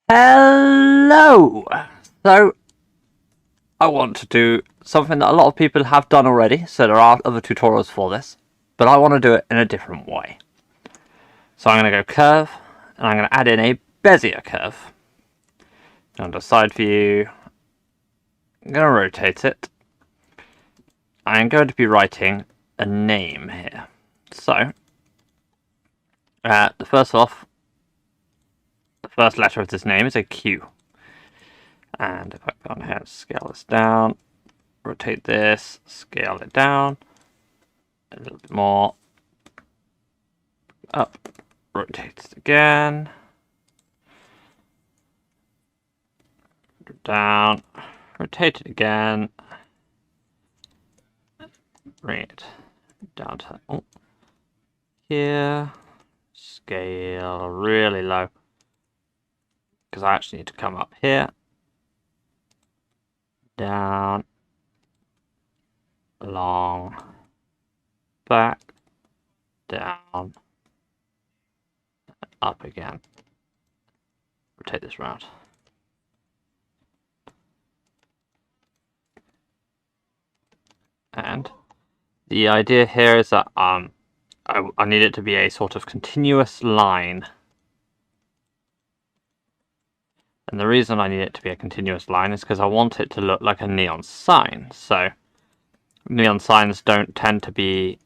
Hello! So, I want to do something that a lot of people have done already, so there are other tutorials for this, but I want to do it in a different way. So I'm going to go curve, and I'm going to add in a Bezier curve. On the side view, I'm going to rotate it. I'm going to be writing a name here. So, the first letter of this name is a Q. And if I go on here and scale this down, rotate this, scale it down, a little bit more, up, rotate it again, down, rotate it again, bring it down to here, scale really low, because I actually need to come up here, down, long, back, down, up again. Rotate this round. And the idea here is that I need it to be a sort of continuous line. And the reason I need it to be a continuous line is because I want it to look like a neon sign. So neon signs don't tend to be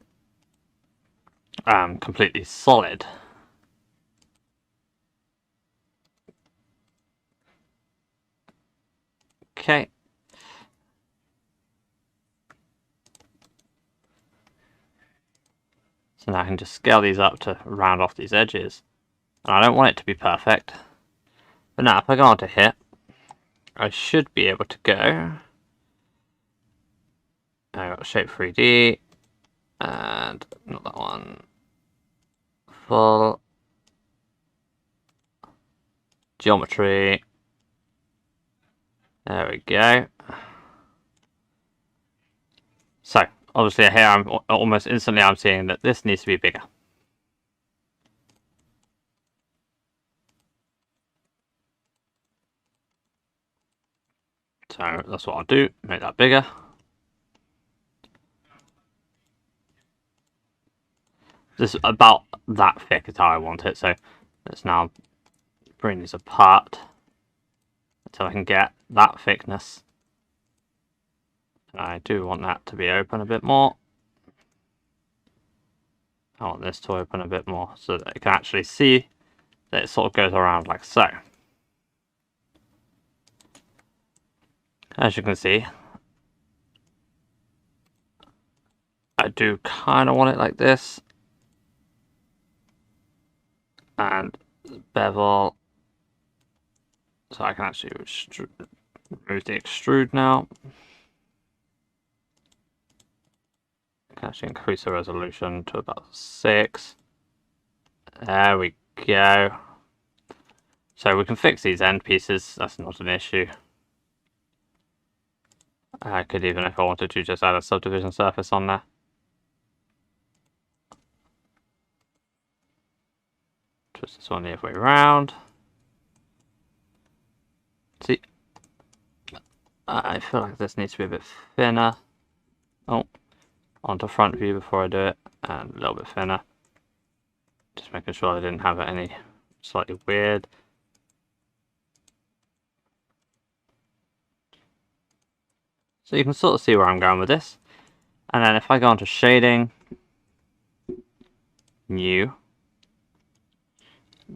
completely solid. Okay. So now I can just scale these up to round off these edges. And I don't want it to be perfect. But now if I go on to here, I should be able to go. I've got shape 3D. And not that one. Full. Geometry. There we go. So, obviously here I'm almost instantly I'm seeing that this needs to be bigger. So that's what I'll do, make that bigger. This is about that thick is how I want it, so let's now bring these apart until I can get that thickness. And I do want that to be open a bit more. I want this to open a bit more so that you can actually see that it sort of goes around like so. As you can see, I do kind of want it like this. And bevel, so I can actually remove the extrude now. I can actually increase the resolution to about 6. There we go. So we can fix these end pieces, that's not an issue. I could even, if I wanted to, just add a subdivision surface on there. Twist this one the other way around. See, I feel like this needs to be a bit thinner. Oh, onto front view before I do it, and a little bit thinner. Just making sure I didn't have it any slightly weird. So you can sort of see where I'm going with this. And then if I go onto shading, new.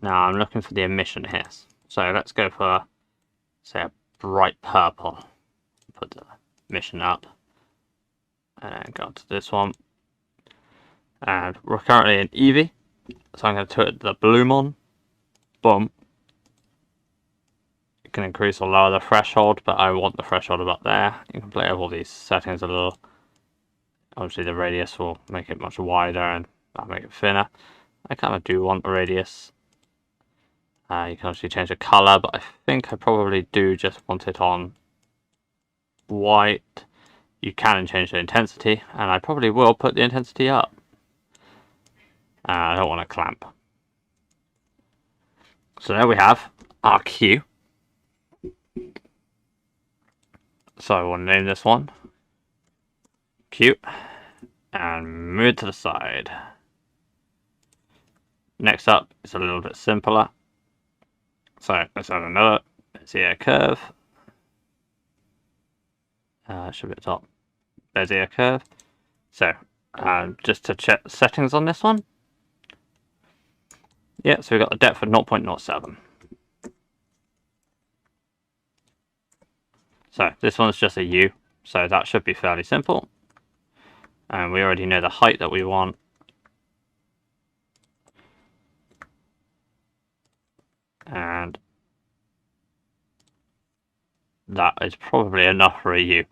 Now I'm looking for the emission here. So let's go for, say, a bright purple. Put the emission up. And go to this one. And we're currently in Eevee. So I'm going to put the bloom on. Boom. You can increase or lower the threshold, but I want the threshold about there. You can play with all these settings a little. Obviously the radius will make it much wider and that'll make it thinner. I kind of do want the radius. You can actually change the colour, but I think I probably do just want it on white. You can change the intensity, and I probably will put the intensity up. I don't want to clamp. So there we have our Q. So I want to name this one cute and move it to the side. Next up is a little bit simpler. So let's add another Bezier curve. Should be at the top. Bezier curve. So just to check the settings on this one. Yeah, so we've got the depth of 0.07. So this one's just a U, so that should be fairly simple. And we already know the height that we want. And that is probably enough for a U.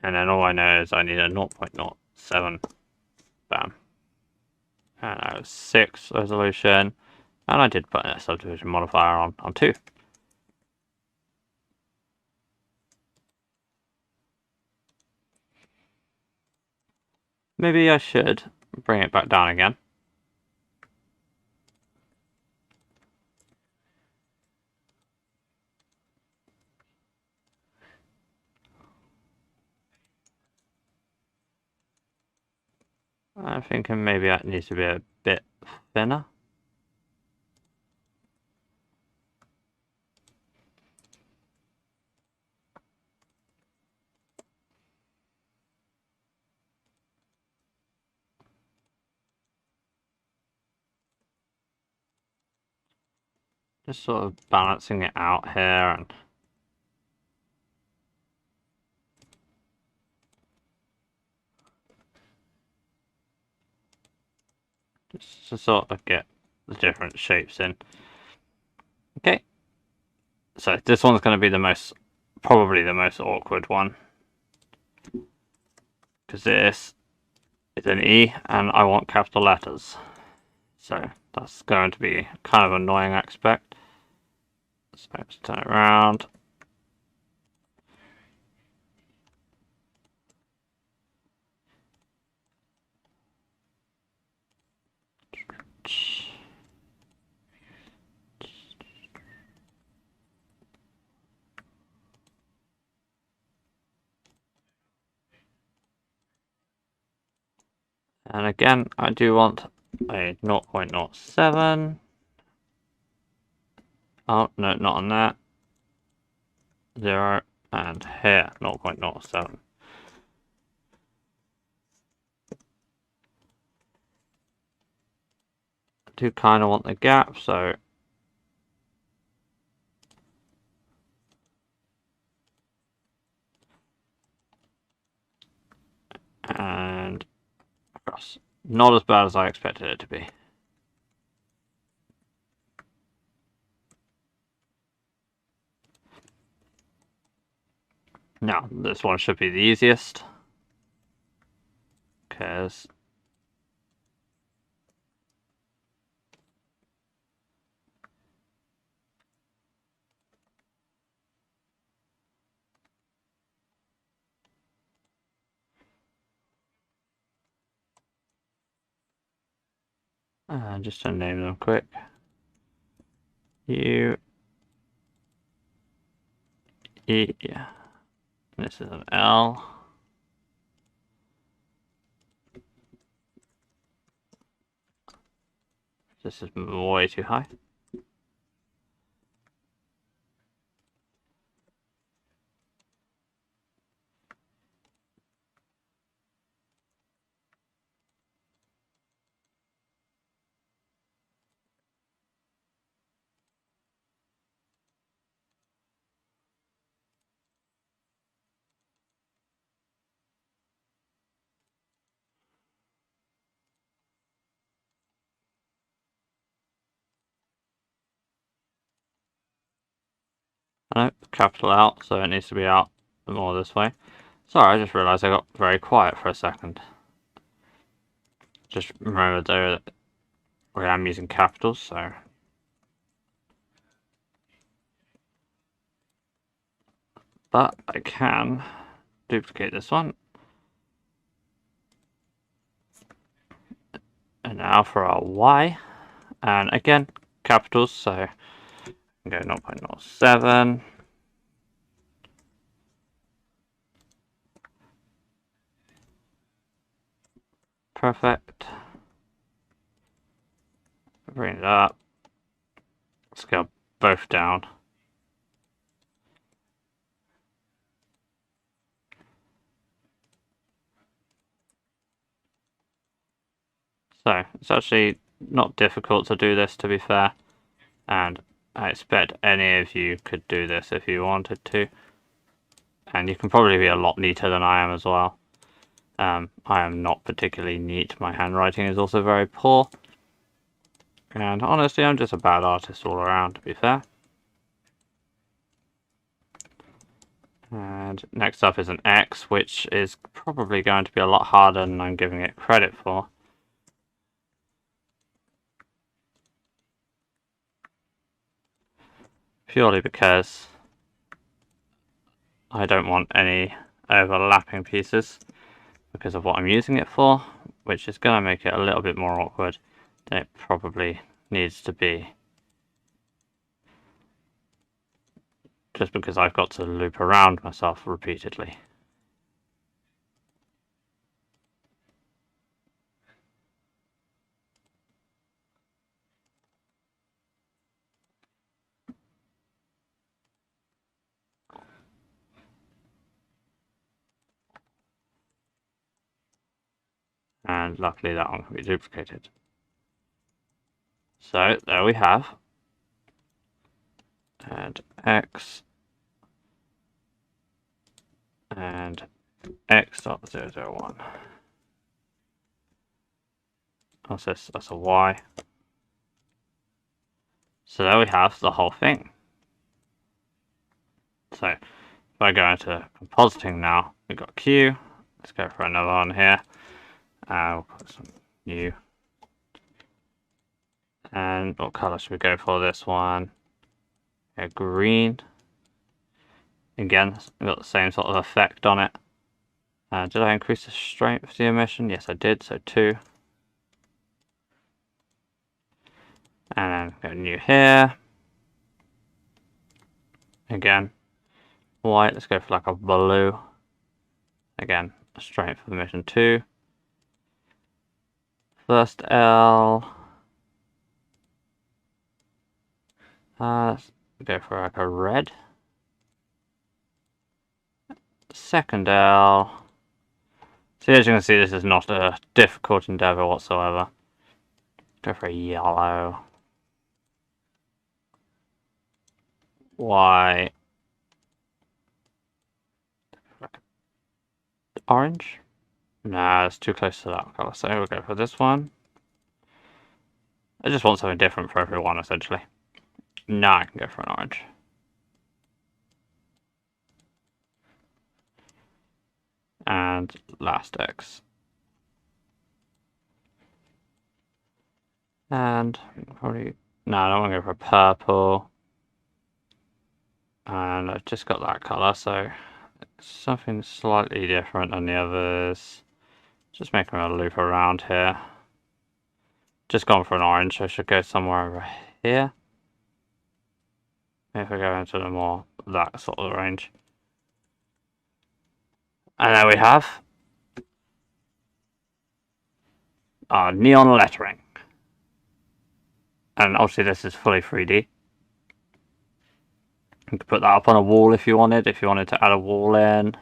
And then all I know is I need a 0.07. Bam. And that was 6 resolution. And I did put a subdivision modifier on 2. Maybe I should bring it back down again. I'm thinking maybe that needs to be a bit thinner. Just sort of balancing it out here and just to sort of get the different shapes in. Okay, so this one's going to be probably the most awkward one, because this is an E and I want capital letters. So that's going to be kind of annoying, I expect. So let's turn it around. And again, I do want a 0.07. Oh, no, not on that. 0, and here, 0.07. I do kind of want the gap, so and across. Not as bad as I expected it to be. Now, this one should be the easiest, because just to name them quick. U, E, this is an L. This is way too high. No, capital out, so it needs to be out more this way. Sorry, I just realised I got very quiet for a second. Just remember though that I am using capitals, so. But I can duplicate this one. And now for our Y. And again, capitals, so go 0.07. perfect. Bring it up. Scale both down. So it's actually not difficult to do this, to be fair, and I expect any of you could do this if you wanted to, and you can probably be a lot neater than I am as well. I am not particularly neat. My handwriting is also very poor, and honestly I'm just a bad artist all around, to be fair. And next up is an X, which is probably going to be a lot harder than I'm giving it credit for. Purely because I don't want any overlapping pieces because of what I'm using it for, which is going to make it a little bit more awkward than it probably needs to be. Just because I've got to loop around myself repeatedly. And luckily that one can be duplicated. So there we have. And X and X.001. That's a Y. So there we have the whole thing. So if I go into compositing now, we've got Q. Let's go for another one here. We'll put some new. And what color should we go for this one? Yeah, green. Again, we've got the same sort of effect on it. Did I increase the strength of the emission? Yes, I did, so 2. And then go new here. Again, white, let's go for like a blue. Again, strength of emission 2. First L. Let's go for like a red. Second L. So as you can see, this is not a difficult endeavor whatsoever. Go for a yellow. Y. Orange? Nah, it's too close to that color, so we'll go for this one. I just want something different for everyone, essentially. Now I can go for an orange. And last X. And probably, no, I don't want to go for purple. And I've just got that color, so something slightly different than the others. Just making a loop around here. Just gone for an orange, so I should go somewhere over here. If I go into the more that sort of range. And there we have our neon lettering. And obviously this is fully 3D. You could put that up on a wall if you wanted to add a wall in.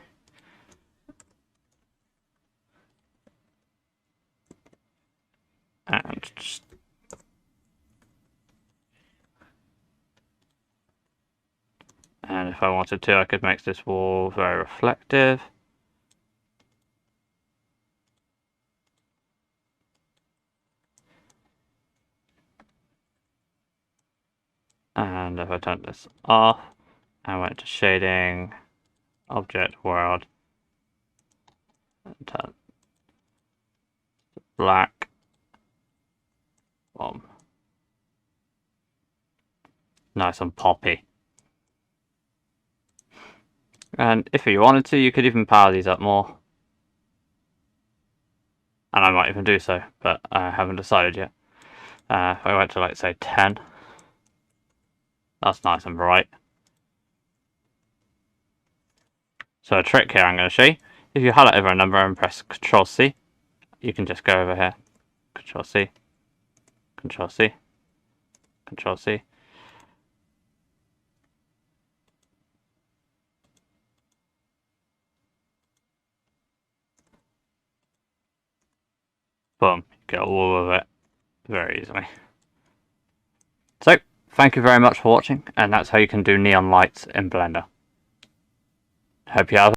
And just and if I wanted to, I could make this wall very reflective. And if I turn this off, I went to shading, object, world, and turn black, boom. Nice and poppy. And if you wanted to, you could even power these up more. And I might even do so, but I haven't decided yet. If I went to, like, say 10, that's nice and bright. So a trick here I'm going to show you. If you highlight over a number and press Ctrl C, you can just go over here, Control C, Control C, Control C. Boom, get all of it very easily. So, thank you very much for watching, and that's how you can do neon lights in Blender. Hope you have